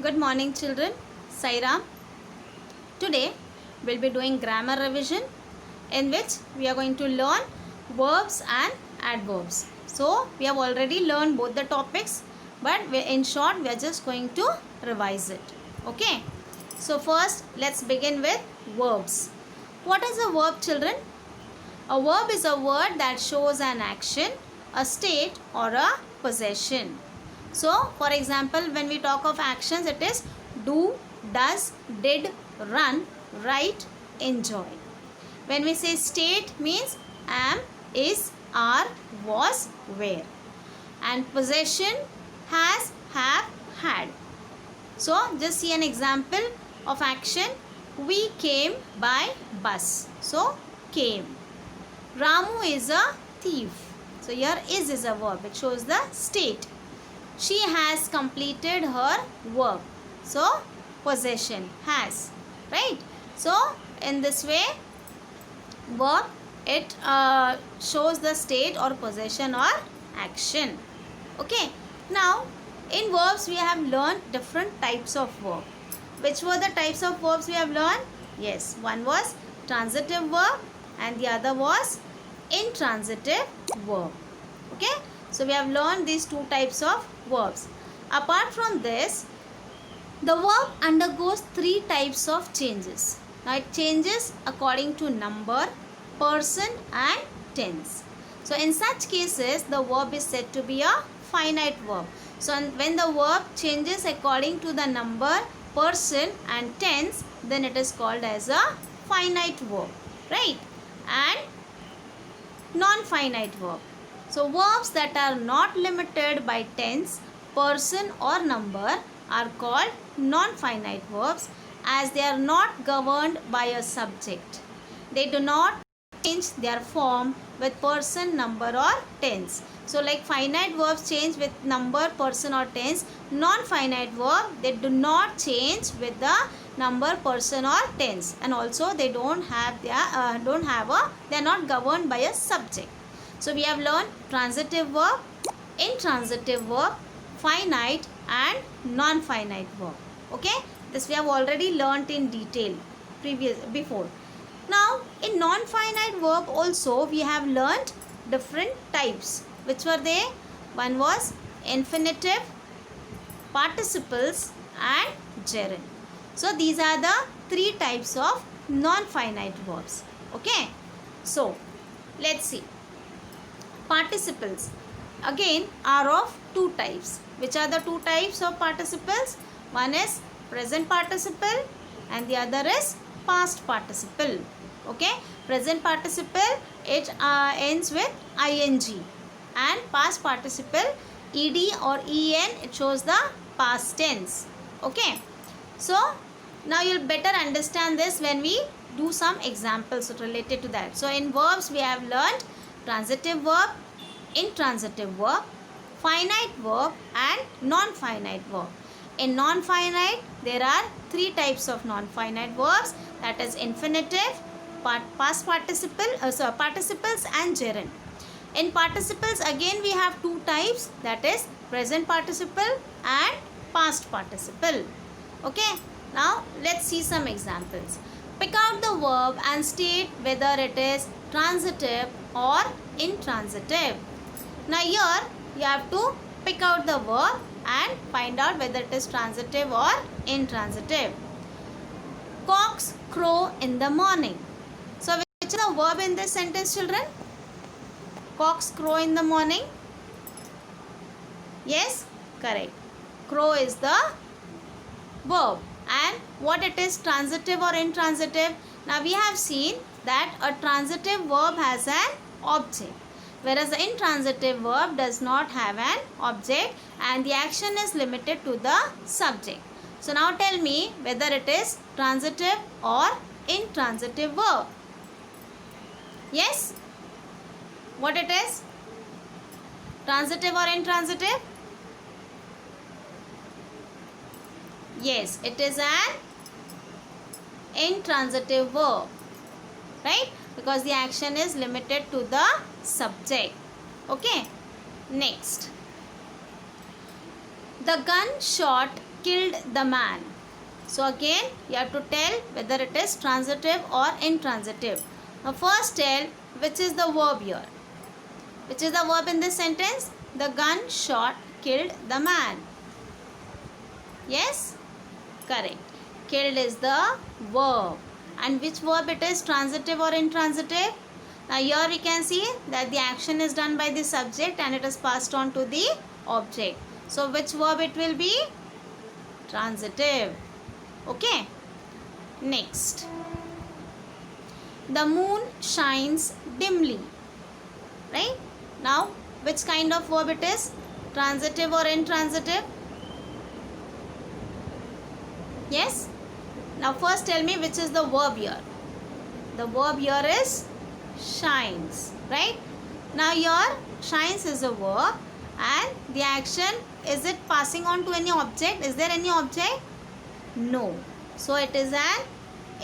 Good morning children. Sairam. Today we'll be doing grammar revision in which we are going to learn verbs and adverbs. So we have already learned both the topics, but in short we are just going to revise it. Okay. So first let's begin with verbs. What is a verb, children? A verb is a word that shows an action, a state or a possession. So, for example, when we talk of actions, it is do, does, did, run, write, enjoy. When we say state, means am, is, are, was, were. And possession, has, have, had. So, just see an example of action. We came by bus. So, came. Ramu is a thief. So, here is a verb. It shows the state. She has completed her work. So, possession, has. Right? So, in this way, verb, it shows the state or possession or action. Okay. Now, in verbs, we have learned different types of verb. Which were the types of verbs we have learned? Yes, one was transitive verb and the other was intransitive verb. Okay. So, we have learned these two types of verbs. Apart from this, the verb undergoes three types of changes. Now, it changes according to number, person and tense. So, in such cases, the verb is said to be a finite verb. So, when the verb changes according to the number, person and tense, then it is called as a finite verb. Right? And non-finite verb. So, verbs that are not limited by tense, person or number are called non-finite verbs as they are not governed by a subject. They do not change their form with person, number or tense. So, like finite verbs change with number, person or tense. Non-finite verb, they do not change with the number, person or tense, and also they don't have they are not governed by a subject. So, we have learned transitive verb, intransitive verb, finite and non-finite verb. Okay, this we have already learnt in detail before. Now, in non-finite verb also we have learnt different types. Which were they? One was infinitive, participles and gerund. So, these are the three types of non-finite verbs. Okay. So, let's see. Participles again are of two types. Which are the two types of participles? One is present participle and the other is past participle. Okay, present participle, it ends with ing, and past participle ed or en, it shows the past tense. Okay, so now you'll better understand this when we do some examples related to that. So in verbs we have learned transitive verb, intransitive verb, finite verb and non-finite verb. In non-finite, there are three types of non-finite verbs, that is infinitive, past participle, participles and gerund. In participles again we have two types, that is present participle and past participle. Okay, now let's see some examples. Pick out the verb and state whether it is transitive or intransitive. Now here you have to pick out the verb and find out whether it is transitive or intransitive. Cocks crow in the morning. So which is the verb in this sentence, children? Cocks crow in the morning. Yes, correct. Crow is the verb. And what it is, transitive or intransitive? Now we have seen that a transitive verb has an object, whereas the intransitive verb does not have an object and the action is limited to the subject. So now tell me whether it is transitive or intransitive verb. Yes? What it is? Transitive or intransitive? Yes, it is an intransitive verb, right? Because the action is limited to the subject. Okay. Next. The gun shot killed the man. So again you have to tell whether it is transitive or intransitive. Now first tell which is the verb here. Which is the verb in this sentence? The gun shot killed the man. Yes? Correct. Killed is the verb. And which verb it is? Transitive or intransitive? Now here we can see that the action is done by the subject and it is passed on to the object. So which verb it will be? Transitive. Okay. Next. The moon shines dimly. Right? Now which kind of verb it is? Transitive or intransitive? Yes? Now first tell me which is the verb here. The verb here is shines. Right? Now here shines is a verb and the action, is it passing on to any object? Is there any object? No. So it is an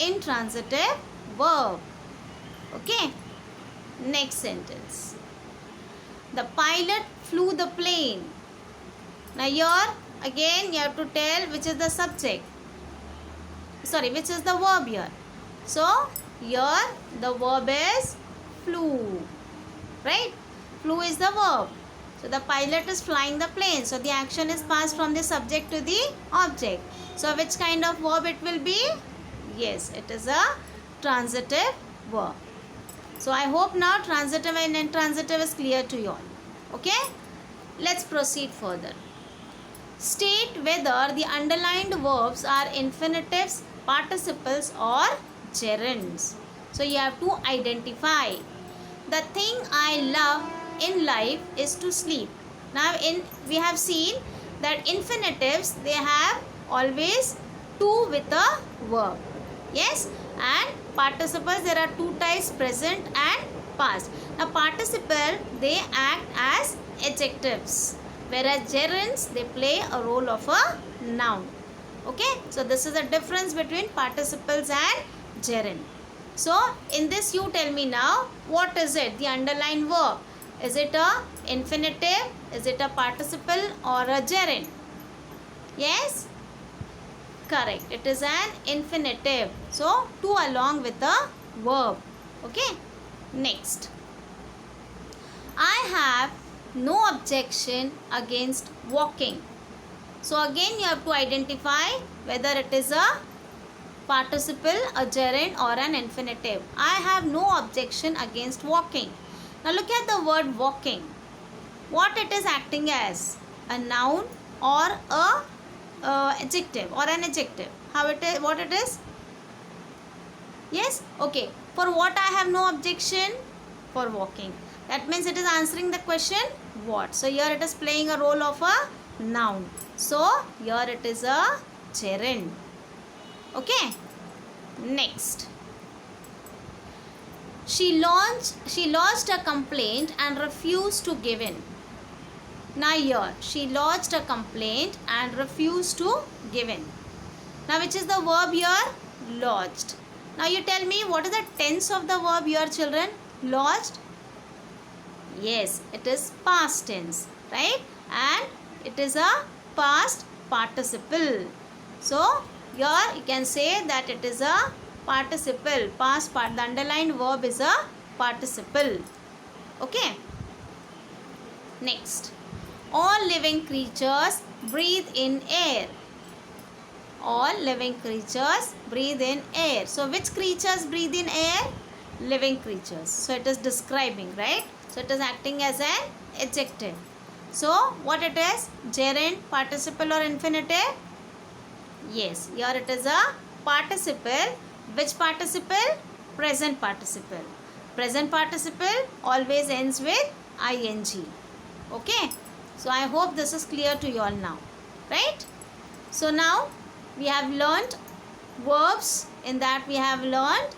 intransitive verb. Okay. Next sentence. The pilot flew the plane. Now here again you have to tell which is the subject. Sorry, which is the verb here. So here the verb is flew. Right? Flew is the verb. So the pilot is flying the plane. So the action is passed from the subject to the object. So which kind of verb it will be? Yes, it is a transitive verb. So I hope now transitive and intransitive is clear to you all. Okay? Let's proceed further. State whether the underlined verbs are infinitives, participles or gerunds. So you have to identify. The thing I love in life is to sleep. Now we have seen that infinitives, they have always to with a verb. Yes? And participles, there are two types, present and past. Now participle, they act as adjectives, whereas gerunds, they play a role of a noun. Okay? So this is the difference between participles and gerund. So in this you tell me now, what is it? The underlined verb. Is it a infinitive? Is it a participle or a gerund? Yes? Correct. It is an infinitive. So to along with the verb. Okay? Next. I have no objection against walking. So again you have to identify whether it is a participle, a gerund or an infinitive. I have no objection against walking. Now look at the word walking. What it is acting as? A noun or a adjective or an adjective. How it is? What it is? Yes? Okay. For what I have no objection? For walking. That means it is answering the question what. So here it is playing a role of a noun. So here it is a gerund. Okay. Next. She lodged a complaint and refused to give in. Now here, she lodged a complaint and refused to give in. Now which is the verb here? Lodged. Now you tell me what is the tense of the verb here, children? Lodged? Yes, it is past tense, right? And it is a past participle. So here you can say that it is a participle. Past part. The underlined verb is a participle. Okay. Next. All living creatures breathe in air. All living creatures breathe in air. So which creatures breathe in air? Living creatures. So it is describing, right? So it is acting as an adjective. So what it is? Gerund, participle or infinitive? Yes, here it is a participle. Which participle? Present participle. Present participle always ends with ing. Okay. So I hope this is clear to you all now. Right? So now we have learnt verbs. In that we have learnt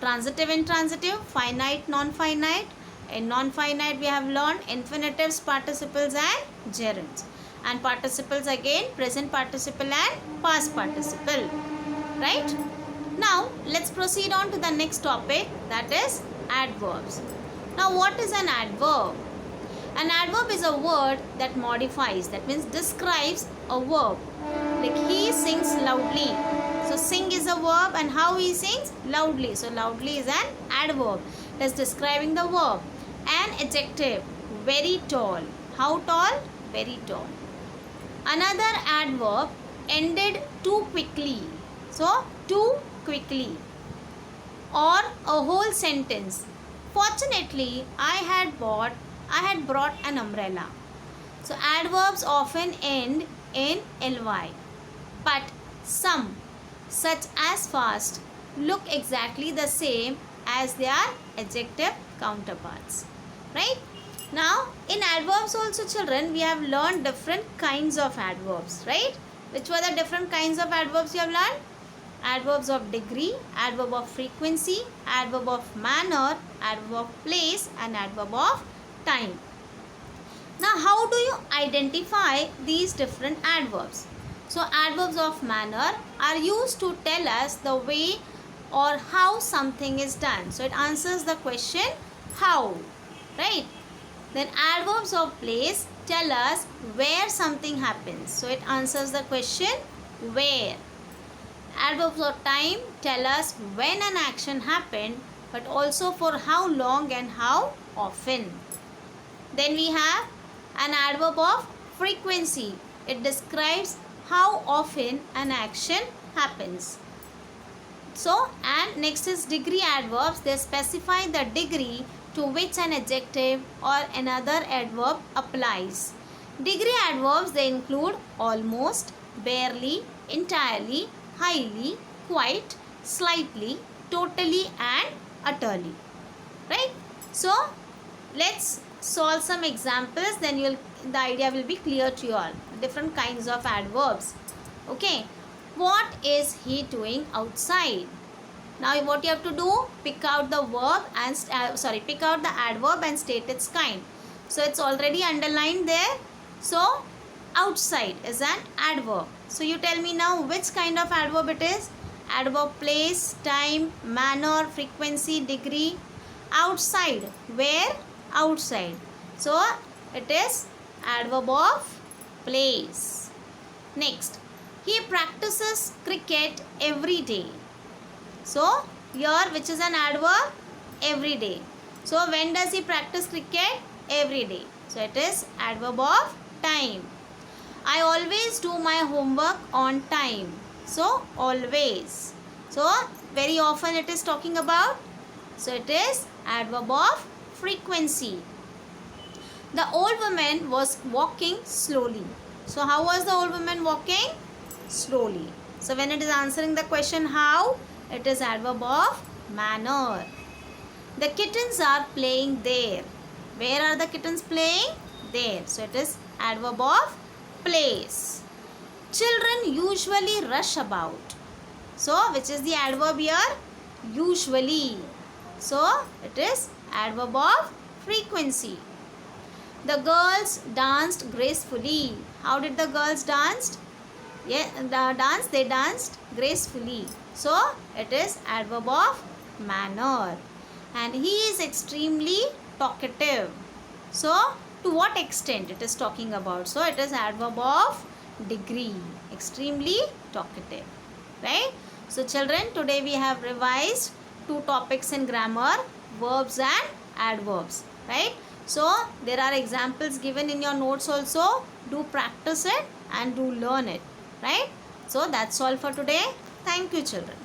transitive, intransitive, finite, non-finite. In non-finite we have learned infinitives, participles and gerunds. And participles again present participle and past participle. Right? Now let's proceed on to the next topic, that is adverbs. Now what is an adverb? An adverb is a word that modifies, that means describes a verb Like he sings loudly. So sing is a verb and how he sings? Loudly. So loudly is an adverb. It is describing the verb. An adjective, very tall. How tall? Very tall. Another adverb, ended too quickly. So too quickly. Or a whole sentence. Fortunately, I had brought an umbrella. So adverbs often end in ly. But some, such as fast, look exactly the same as their adjective counterparts. Right? Now, in adverbs also, children, we have learned different kinds of adverbs. Right? Which were the different kinds of adverbs you have learned? Adverbs of degree, adverb of frequency, adverb of manner, adverb of place, and adverb of time. Now, how do you identify these different adverbs? So, adverbs of manner are used to tell us the way or how something is done. So, it answers the question how, right? Then, adverbs of place tell us where something happens. So, it answers the question where. Adverbs of time tell us when an action happened, but also for how long and how often. Then we have an adverb of frequency. It describes how often an action happens. So, and next is degree adverbs. They specify the degree to which an adjective or another adverb applies. Degree adverbs, they include almost, barely, entirely, highly, quite, slightly, totally, and utterly. Right? So, let's solve some examples, then the idea will be clear to you all. Different kinds of adverbs. Okay. What is he doing outside? Now what you have to do? Pick out the verb and pick out the adverb and state its kind. So it's already underlined there. So outside is an adverb. So you tell me now which kind of adverb it is? Adverb place, time, manner, frequency, degree. Outside. Where? Outside. So it is adverb of place. Next, he practices cricket every day. So here which is an adverb? Every day. So when does he practice cricket? Every day. So it is adverb of time. I always do my homework on time. So always. So very often it is talking about. So it is adverb of frequency. The old woman was walking slowly. So how was the old woman walking? Slowly. So when it is answering the question how, it is adverb of manner. The kittens are playing there. Where are the kittens playing? There. So it is adverb of place. Children usually rush about. So which is the adverb here? Usually. So it is adverb of frequency. The girls danced gracefully. How did the girls dance? Yeah, they danced gracefully. So it is adverb of manner. And he is extremely talkative. So to what extent it is talking about? So it is adverb of degree. Extremely talkative. Right? So children, today we have revised 2 topics in grammar, verbs and adverbs. Right? So there are examples given in your notes also. Do practice it and do learn it. Right? So that's all for today. Thank you children.